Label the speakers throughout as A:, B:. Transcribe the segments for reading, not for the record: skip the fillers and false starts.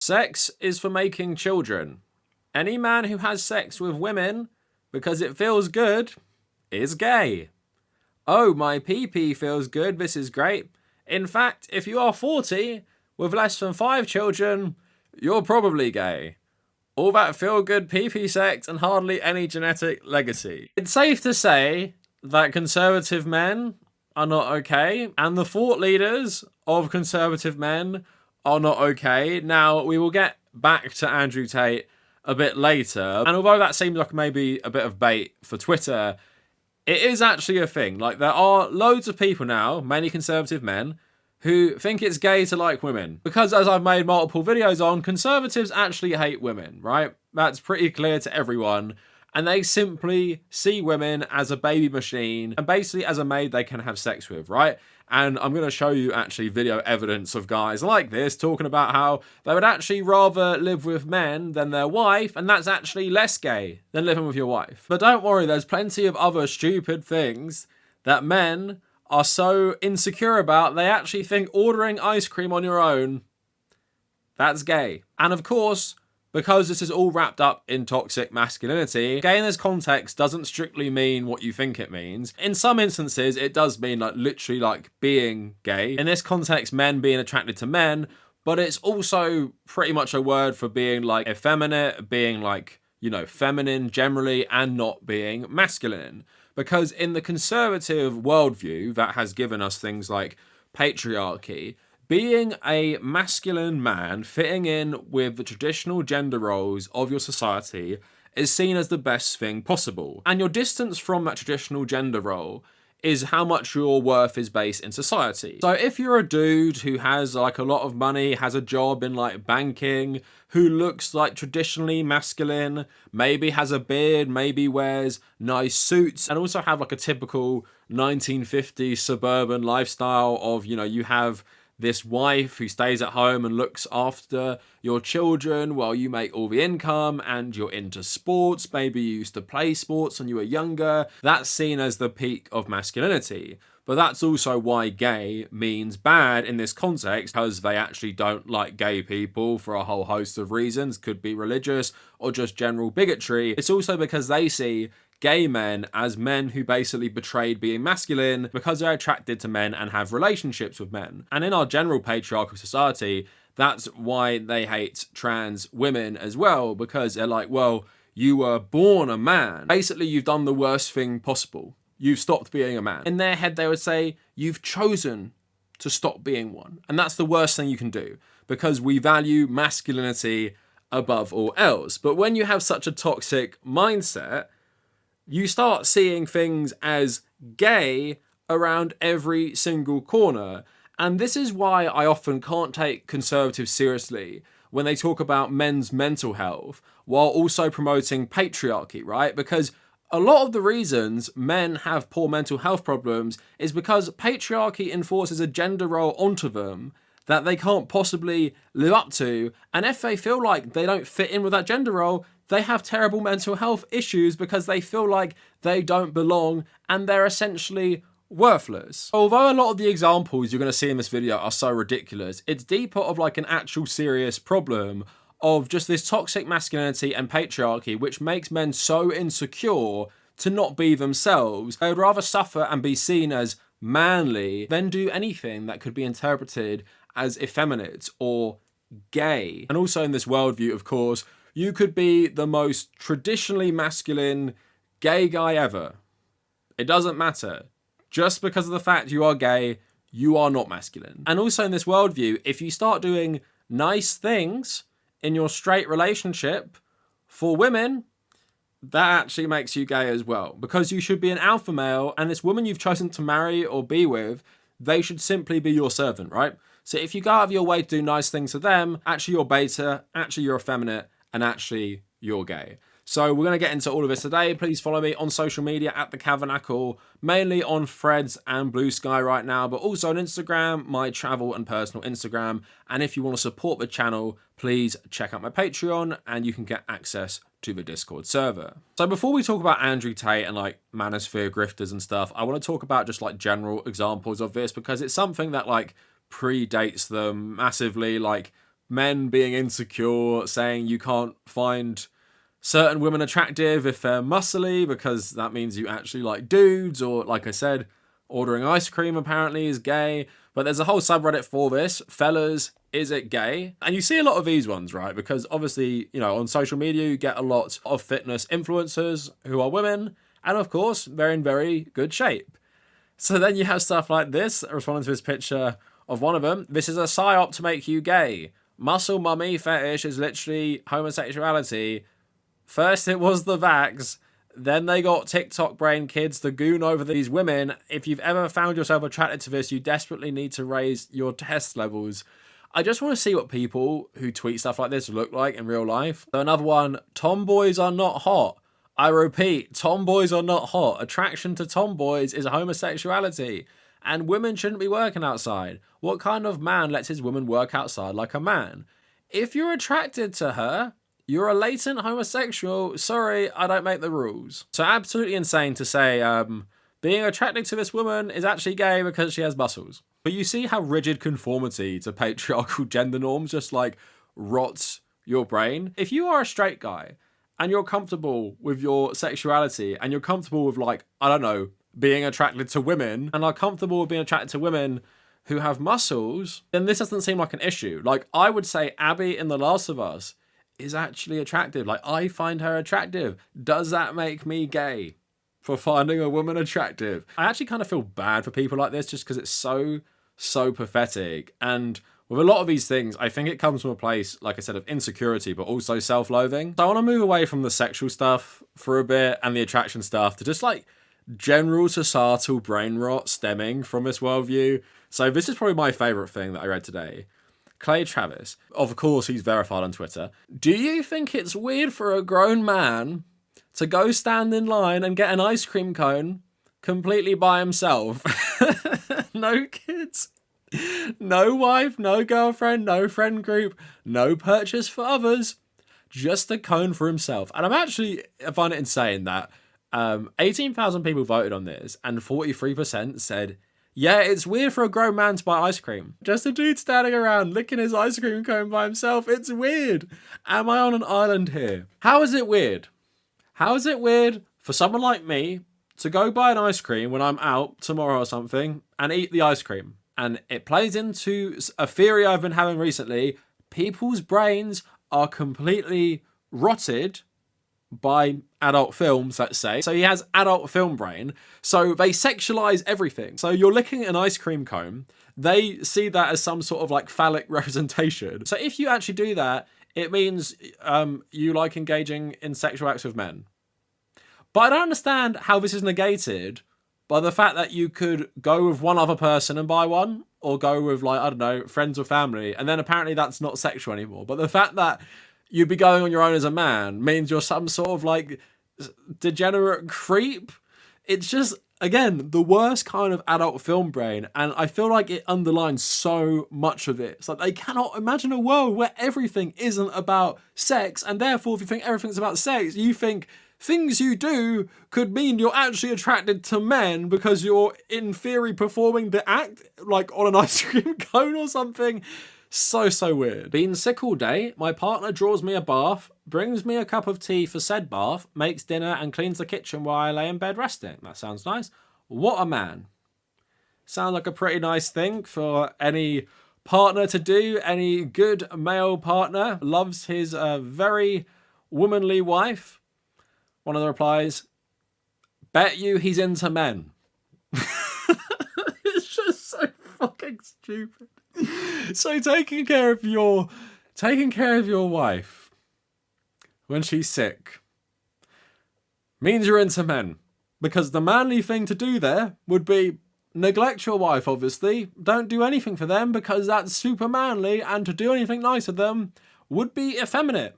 A: Sex is for making children. Any man who has sex with women because it feels good is gay. Oh, my pee-pee feels good, this is great. In fact, if you are 40 with less than 5 children, you're probably gay. All that feel-good pee-pee sex and hardly any genetic legacy. It's safe to say that conservative men are not okay, and the thought leaders of conservative men are not okay. Now, we will get back to Andrew Tate a bit later, and although that seems like maybe a bit of bait for Twitter, it is actually a thing. Like, there are loads of people now, mainly conservative men, who think it's gay to like women. Because as I've made multiple videos on, conservatives actually hate women, right? That's pretty clear to everyone. And they simply see women as a baby machine and basically as a maid they can have sex with, right? And I'm going to show you actually video evidence of guys like this talking about how they would actually rather live with men than their wife, and that's actually less gay than living with your wife. But don't worry, there's plenty of other stupid things that men are so insecure about, they actually think ordering ice cream on your own, that's gay. And of course, because this is all wrapped up in toxic masculinity, gay in this context doesn't strictly mean what you think it means. In some instances, it does mean like literally like being gay. In this context, men being attracted to men, but it's also pretty much a word for being like effeminate, being like, you know, feminine generally, and not being masculine. Because in the conservative worldview that has given us things like patriarchy, being a masculine man fitting in with the traditional gender roles of your society is seen as the best thing possible. And your distance from that traditional gender role is how much your worth is based in society. So if you're a dude who has like a lot of money, has a job in like banking, who looks like traditionally masculine, maybe has a beard, maybe wears nice suits, and also have like a typical 1950s suburban lifestyle of, you know, you have this wife who stays at home and looks after your children while you make all the income, and you're into sports, maybe you used to play sports when you were younger, that's seen as the peak of masculinity. But that's also why gay means bad in this context, because they actually don't like gay people for a whole host of reasons. Could be religious or just general bigotry. It's also because they see gay men as men who basically betrayed being masculine because they're attracted to men and have relationships with men. And in our general patriarchal society, that's why they hate trans women as well, because they're like, well, you were born a man. Basically, you've done the worst thing possible. You've stopped being a man. In their head, they would say, you've chosen to stop being one. And that's the worst thing you can do, because we value masculinity above all else. But when you have such a toxic mindset, you start seeing things as gay around every single corner. And this is why I often can't take conservatives seriously when they talk about men's mental health while also promoting patriarchy, right? Because a lot of the reasons men have poor mental health problems is because patriarchy enforces a gender role onto them that they can't possibly live up to. And if they feel like they don't fit in with that gender role, they have terrible mental health issues because they feel like they don't belong and they're essentially worthless. Although a lot of the examples you're going to see in this video are so ridiculous, it's deeper of like an actual serious problem of just this toxic masculinity and patriarchy, which makes men so insecure to not be themselves. They would rather suffer and be seen as manly than do anything that could be interpreted as effeminate or gay. And also in this worldview, of course, you could be the most traditionally masculine gay guy ever. It doesn't matter. Just because of the fact you are gay, you are not masculine. And also in this worldview, if you start doing nice things in your straight relationship for women, that actually makes you gay as well. Because you should be an alpha male, and this woman you've chosen to marry or be with, they should simply be your servant, right? So if you go out of your way to do nice things for them, actually you're beta, actually you're effeminate, and actually you're gay. So we're going to get into all of this today. Please follow me on social media at the Kavernacle, mainly on Threads and Blue Sky right now, but also on Instagram, my travel and personal Instagram. And if you want to support the channel, please check out my Patreon and you can get access to the Discord server. So before we talk about Andrew Tate and like manosphere grifters and stuff, I want to talk about just like general examples of this, because it's something that like predates them massively. Like men being insecure, saying you can't find certain women attractive if they're muscly because that means you actually like dudes, or like I said, ordering ice cream apparently is gay. But there's a whole subreddit for this. Fellas, is it gay? And you see a lot of these ones, right? Because obviously, you know, on social media, you get a lot of fitness influencers who are women. And of course, they're in very good shape. So then you have stuff like this, responding to this picture of one of them. This is a psyop to make you gay. Muscle mummy fetish is literally homosexuality. First it was the vax, then they got TikTok brain kids to goon over these women. If you've ever found yourself attracted to this, you desperately need to raise your test levels. I just want to see what people who tweet stuff like this look like in real life. So another one, tomboys are not hot. I repeat, tomboys are not hot. Attraction to tomboys is homosexuality. And women shouldn't be working outside. What kind of man lets his woman work outside like a man? If you're attracted to her, you're a latent homosexual. Sorry, I don't make the rules. So absolutely insane to say being attracted to this woman is actually gay because she has muscles. But you see how rigid conformity to patriarchal gender norms just like rots your brain. If you are a straight guy and you're comfortable with your sexuality and you're comfortable with, like, I don't know, being attracted to women and are comfortable with being attracted to women who have muscles, then this doesn't seem like an issue. Like, I would say Abby in The Last of Us is actually attractive. Like, I find her attractive. Does that make me gay for finding a woman attractive? I actually kind of feel bad for people like this just because it's so pathetic. And with a lot of these things, I think it comes from a place, like I said, of insecurity, but also self-loathing. So I want to move away from the sexual stuff for a bit and the attraction stuff to just like general societal brain rot stemming from this worldview. So this is probably my favorite thing that I read today. Clay Travis, of course he's verified on Twitter. Do you think it's weird for a grown man to go stand in line and get an ice cream cone completely by himself? No kids, no wife, no girlfriend, no friend group, no purchase for others, just a cone for himself. And I find it insane that 18,000 people voted on this and 43% said, yeah, it's weird for a grown man to buy ice cream. Just a dude standing around licking his ice cream cone by himself. It's weird. Am I on an island here? How is it weird? How is it weird for someone like me to go buy an ice cream when I'm out tomorrow or something and eat the ice cream? And it plays into a theory I've been having recently. People's brains are completely rotted by adult films, let's say. So he has adult film brain. So they sexualize everything. So you're licking an ice cream cone. They see that as some sort of like phallic representation. So if you actually do that, it means you like engaging in sexual acts with men. But I don't understand how this is negated by the fact that you could go with one other person and buy one, or go with, like, I don't know, friends or family, and then apparently that's not sexual anymore. But the fact that you'd be going on your own as a man means you're some sort of like degenerate creep. It's just, again, the worst kind of adult film brain. And I feel like it underlines so much of it. It's like they cannot imagine a world where everything isn't about sex. And therefore, if you think everything's about sex, you think things you do could mean you're actually attracted to men because you're in theory performing the act like on an ice cream cone or something. So weird. Been sick all day. My partner draws me a bath, brings me a cup of tea for said bath, makes dinner and cleans the kitchen while I lay in bed resting. That sounds nice. What a man. Sounds like a pretty nice thing for any partner to do. Any good male partner loves his very womanly wife. One of the replies, bet you he's into men. It's just so fucking stupid. So taking care of your wife when she's sick means you're into men, because the manly thing to do there would be neglect your wife, obviously. Don't do anything for them because that's super manly, and to do anything nice to them would be effeminate.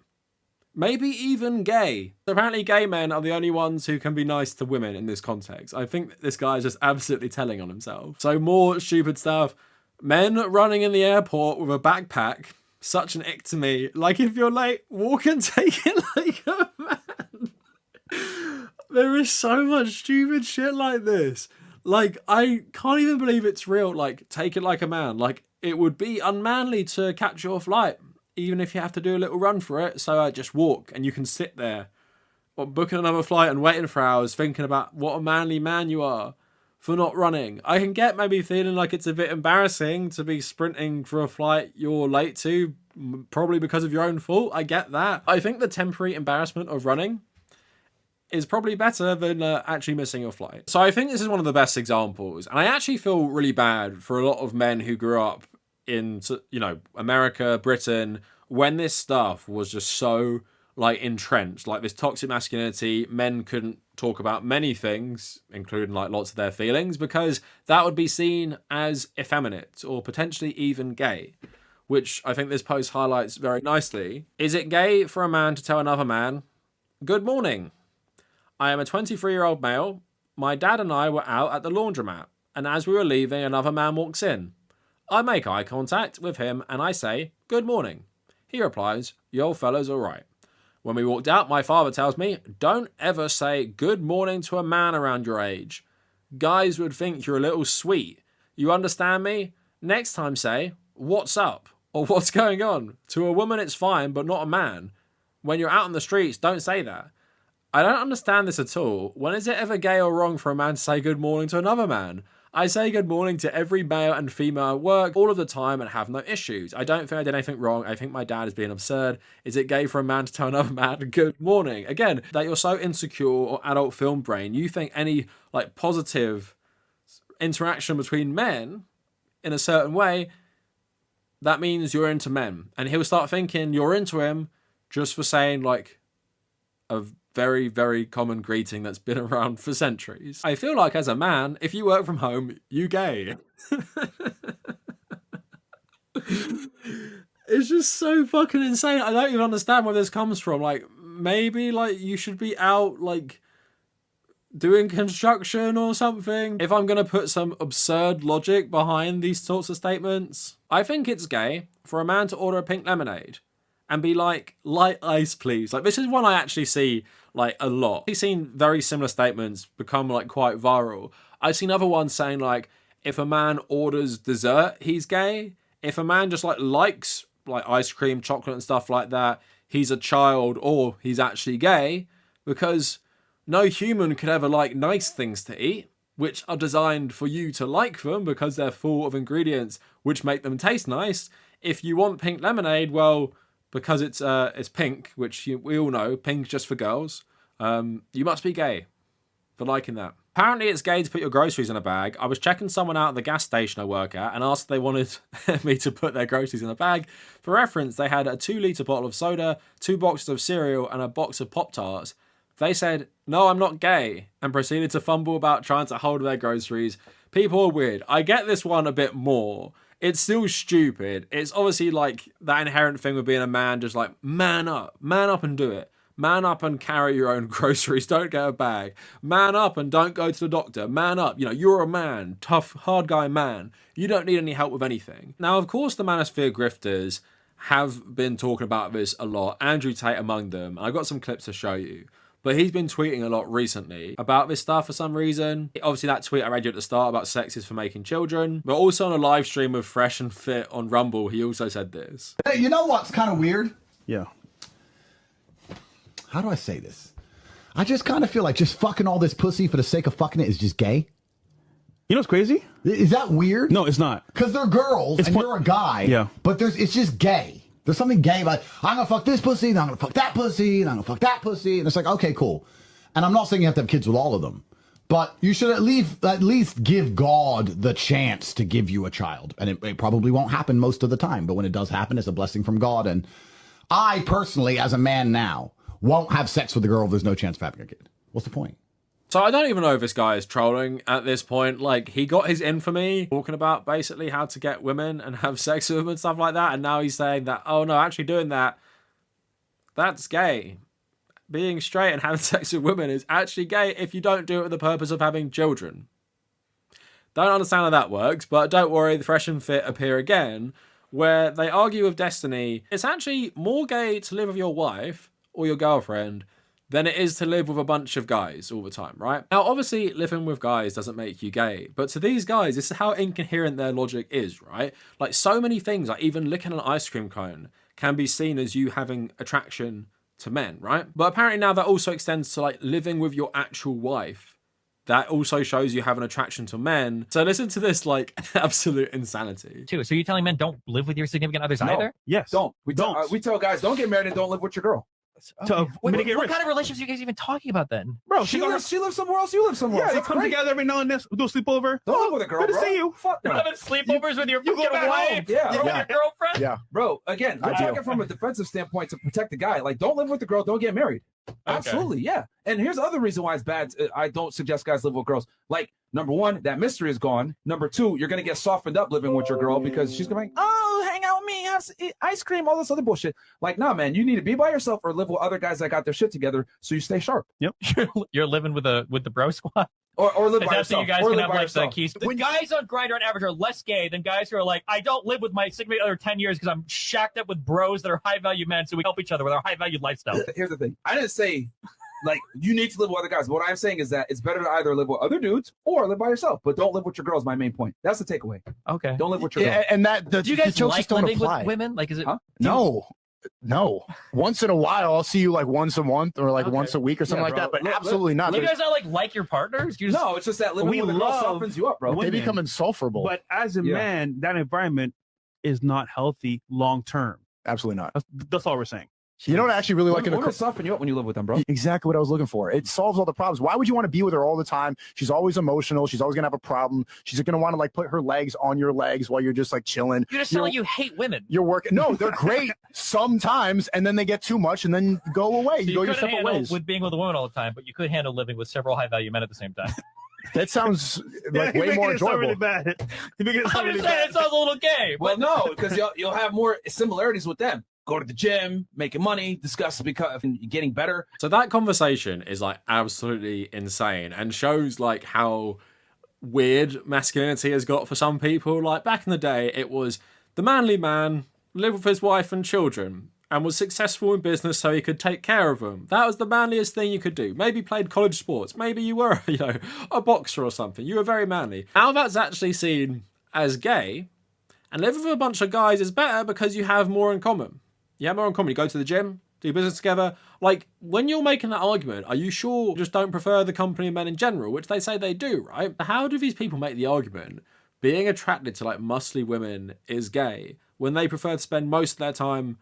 A: Maybe even gay. Apparently gay men are the only ones who can be nice to women in this context. I think this guy is just absolutely telling on himself. So more stupid stuff. Men running in the airport with a backpack. Such an ick to me. Like, if you're late, walk and take it like a man. There is so much stupid shit like this. Like, I can't even believe it's real. Like, take it like a man. Like, it would be unmanly to catch your flight even if you have to do a little run for it. So just walk, and you can sit there or booking another flight and waiting for hours thinking about what a manly man you are for not running. I can get maybe feeling like it's a bit embarrassing to be sprinting for a flight you're late to, probably because of your own fault. I get that. I think the temporary embarrassment of running is probably better than actually missing your flight. So I think this is one of the best examples. And I actually feel really bad for a lot of men who grew up in, you know, America, Britain, when this stuff was just so like entrenched, like this toxic masculinity. Men couldn't talk about many things, including like lots of their feelings, because that would be seen as effeminate or potentially even gay, which I think this post highlights very nicely. Is it gay for a man to tell another man, "Good morning. I am a 23-year-old male. My dad and I were out at the laundromat, and as we were leaving, another man walks in. I make eye contact with him and I say, 'Good morning.' He replies, 'Yo, fella's all right.' When we walked out, my father tells me, 'Don't ever say good morning to a man around your age. Guys would think you're a little sweet. You understand me? Next time say, what's up? Or what's going on? To a woman it's fine, but not a man. When you're out on the streets, don't say that.' I don't understand this at all. When is it ever gay or wrong for a man to say good morning to another man? I say good morning to every male and female at work all of the time and have no issues. I don't think I did anything wrong. I think my dad is being absurd. Is it gay for a man to tell another man good morning?" Again, that you're so insecure or adult film brain, you think any like positive interaction between men in a certain way, that means you're into men. And he'll start thinking you're into him just for saying like a very, very common greeting that's been around for centuries. I feel like as a man, if you work from home, you gay. It's just so fucking insane. I don't even understand where this comes from. Like, maybe like you should be out like doing construction or something. If I'm gonna put some absurd logic behind these sorts of statements, I think it's gay for a man to order a pink lemonade and be like, "Light ice, please." Like, this is one I actually see like a lot. I've seen very similar statements become like quite viral. I've seen other ones saying like, if a man orders dessert, he's gay. If a man just like likes like ice cream, chocolate and stuff like that, he's a child or he's actually gay, because no human could ever like nice things to eat, which are designed for you to like them because they're full of ingredients which make them taste nice. If you want pink lemonade, well, because it's pink, which we all know, pink's just for girls, you must be gay for liking that. Apparently it's gay to put your groceries in a bag. I was checking someone out at the gas station I work at and asked if they wanted me to put their groceries in a bag. For reference, they had a 2-litre bottle of soda, 2 boxes of cereal and a box of Pop-Tarts. They said, "No, I'm not gay," and proceeded to fumble about trying to hold their groceries. People are weird. I get this one a bit more. It's still stupid. It's obviously like that inherent thing with being a man, just like, man up and do it. Man up and carry your own groceries. Don't get a bag. Man up and don't go to the doctor. Man up. You know, you're a man. Tough, hard guy man. You don't need any help with anything. Now, of course, the manosphere grifters have been talking about this a lot. Andrew Tate among them. I've got some clips to show you. But he's been tweeting a lot recently about this stuff for some reason. Obviously, that tweet I read you at the start about sex is for making children. But also on a live stream of Fresh and Fit on Rumble, he also said this.
B: Hey, you know what's kind of weird?
C: Yeah.
B: How do I say this? I just kind of feel like just fucking all this pussy for the sake of fucking it is just gay.
C: You know what's crazy?
B: Is that weird?
C: No, it's not.
B: Because they're girls and you're a guy.
C: Yeah.
B: But it's just gay. There's something gay about, I'm going to fuck this pussy, then I'm going to fuck that pussy, then I'm going to fuck that pussy. And it's like, okay, cool. And I'm not saying you have to have kids with all of them. But you should at least give God the chance to give you a child. And it probably won't happen most of the time. But when it does happen, it's a blessing from God. And I personally, as a man now, won't have sex with a girl if there's no chance of having a kid. What's the point?
A: So I don't even know if this guy is trolling at this point. Like, he got his infamy talking about basically how to get women and have sex with them and stuff like that. And now he's saying that, oh no, actually doing that, that's gay. Being straight and having sex with women is actually gay if you don't do it with the purpose of having children. Don't understand how that works, but don't worry, the Fresh and Fit appear again, where they argue with Destiny. It's actually more gay to live with your wife or your girlfriend than it is to live with a bunch of guys all the time, right? Now, obviously, living with guys doesn't make you gay, but to these guys, this is how incoherent their logic is, right? Like, so many things, like even licking an ice cream cone, can be seen as you having attraction to men, right? But apparently now that also extends to like living with your actual wife. That also shows you have an attraction to men. So listen to this like absolute insanity.
D: Too. So you're telling men don't live with your significant others either?
C: Yes.
E: Don't. We tell guys don't get married and don't live with your girl.
C: To
D: What
C: mitigate
D: kind
C: risk.
D: of relationships are you guys even talking about then?
C: Bro,
E: She lives somewhere else. You live somewhere
C: Yeah,
E: else.
C: they
E: That's
C: come
E: great.
C: together every now and then, do a sleepover.
E: Don't live with a girl,
C: Good
E: bro.
C: to see you.
E: Fuck
D: You're
E: no.
D: having sleepovers with your
C: You go
D: fucking
C: back
D: wife,
C: home.
E: Yeah.
D: with your girlfriend?
F: Yeah.
E: Bro, again, I'm talking from a defensive standpoint to protect the guy. Like, don't live with the girl. Don't get married. Absolutely, yeah. And here's the other reason why it's bad. I don't suggest guys live with girls. Like, number one, that mystery is gone. Number two, you're going to get softened up living with your girl because she's going to be like, oh, hang out with me, have ice cream, all this other bullshit. Like, nah, man, you need to be by yourself or live with other guys that got their shit together so you stay sharp.
D: You're living with the bro squad?
E: Or live by
D: That's so
E: yourself.
D: you guys
E: or
D: can
E: live
D: have
E: by
D: like
E: yourself.
D: the keys. When guys on Grindr on average are less gay than guys who are like, I don't live with my significant other 10 years because I'm shacked up with bros that are high value men, so we help each other with our high value lifestyle.
E: Here's the thing. I didn't say like you need to live with other guys. But what I'm saying is that it's better to either live with other dudes or live by yourself. But don't live with your girl is my main point. That's the takeaway.
D: Okay.
E: Don't live with your girl.
F: Yeah, and that the
D: Do you guys
F: jokes
D: like
F: just don't
D: living
F: apply.
D: with women? Like, is it?
E: Huh?
F: No. Once in a while, I'll see you like once a month or like
D: Okay.
F: once a week or something
E: Yeah,
F: like
E: bro.
F: that. But
E: Look,
F: absolutely not.
D: You guys not like your partners? You just,
E: No, it's just that living
C: We
E: with a girl
C: love
E: softens you up, bro.
C: women.
F: They become insufferable.
C: But as a
E: Yeah.
C: man, that environment is not healthy long term.
F: Absolutely not.
C: That's all we're saying.
F: You don't actually really like
E: Women
F: an
E: will soften you up when you live with them, bro.
F: Exactly what I was looking for. It solves all the problems. Why would you want to be with her all the time? She's always emotional. She's always gonna have a problem. She's gonna want to like put her legs on your legs while you're just like chilling.
D: you just sound like you hate women.
F: You're working. No, they're great sometimes, and then they get too much, and then go away.
D: So
F: You go your
D: couldn't
F: separate
D: handle
F: ways.
D: with being with a woman all the time, but you could handle living with several high value men at the same time.
F: That sounds like
C: You're
F: way more
C: making it sound
F: enjoyable.
C: really bad. You're making it
D: I'm
C: sound really
D: just saying
C: bad.
D: it sounds a little gay.
E: Well,
D: But
E: no, because you'll have more similarities with them. Go to the gym, making money, discuss getting better.
A: So that conversation is like absolutely insane and shows like how weird masculinity has got for some people. Like back in the day, it was the manly man lived with his wife and children and was successful in business so he could take care of them. That was the manliest thing you could do. Maybe played college sports. Maybe you were, a boxer or something. You were very manly. Now that's actually seen as gay, and living with a bunch of guys is better because you have more in common. You have more in common. You go to the gym, do business together. Like, when you're making that argument, are you sure you just don't prefer the company of men in general, which they say they do, right? How do these people make the argument being attracted to, like, muscly women is gay when they prefer to spend most of their time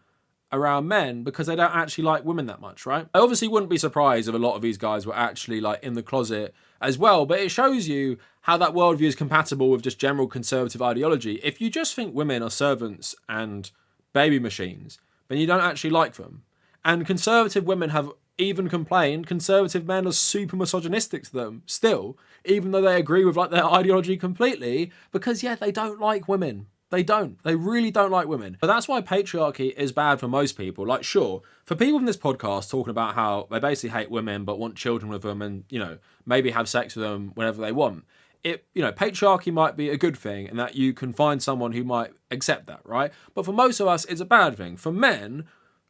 A: around men because they don't actually like women that much, right? I obviously wouldn't be surprised if a lot of these guys were actually, like, in the closet as well, but it shows you how that worldview is compatible with just general conservative ideology. If you just think women are servants and baby machines, then you don't actually like them. And conservative women have even complained conservative men are super misogynistic to them still, even though they agree with like their ideology completely, because yeah, they don't like women. They don't. They really don't like women. But that's why patriarchy is bad for most people. Like, sure, for people in this podcast talking about how they basically hate women but want children with them and, maybe have sex with them whenever they want. Patriarchy might be a good thing and that you can find someone who might accept that, right? But for most of us, it's a bad thing. For men,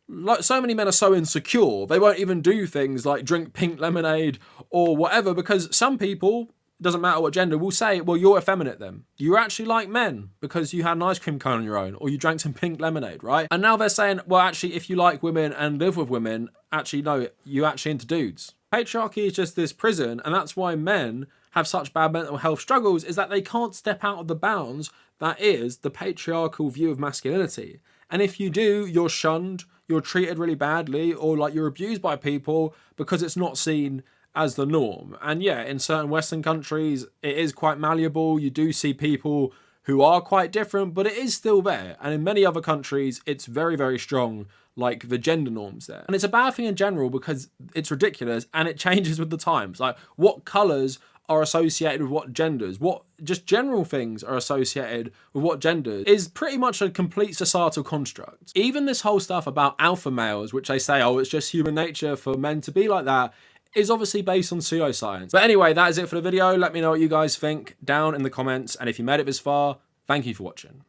A: like so many men are so insecure, they won't even do things like drink pink lemonade or whatever, because some people, it doesn't matter what gender, will say, well, you're effeminate then. You actually like men because you had an ice cream cone on your own or you drank some pink lemonade, right? And now they're saying, well, actually, if you like women and live with women, actually, no, you actually into dudes. Patriarchy is just this prison, and that's why men have such bad mental health struggles, is that they can't step out of the bounds that is the patriarchal view of masculinity. And if you do, you're shunned, you're treated really badly, or like you're abused by people because it's not seen as the norm. And yeah, in certain Western countries, it is quite malleable. You do see people who are quite different, but it is still there. And in many other countries, it's very, very strong, like the gender norms there. And it's a bad thing in general because it's ridiculous and it changes with the times. Like, what colours are associated with what genders, what just general things are associated with what genders, is pretty much a complete societal construct. Even this whole stuff about alpha males, which they say, oh, it's just human nature for men to be like that, is obviously based on pseudoscience. But anyway, that is it for the video. Let me know what you guys think down in the comments. And if you made it this far, thank you for watching.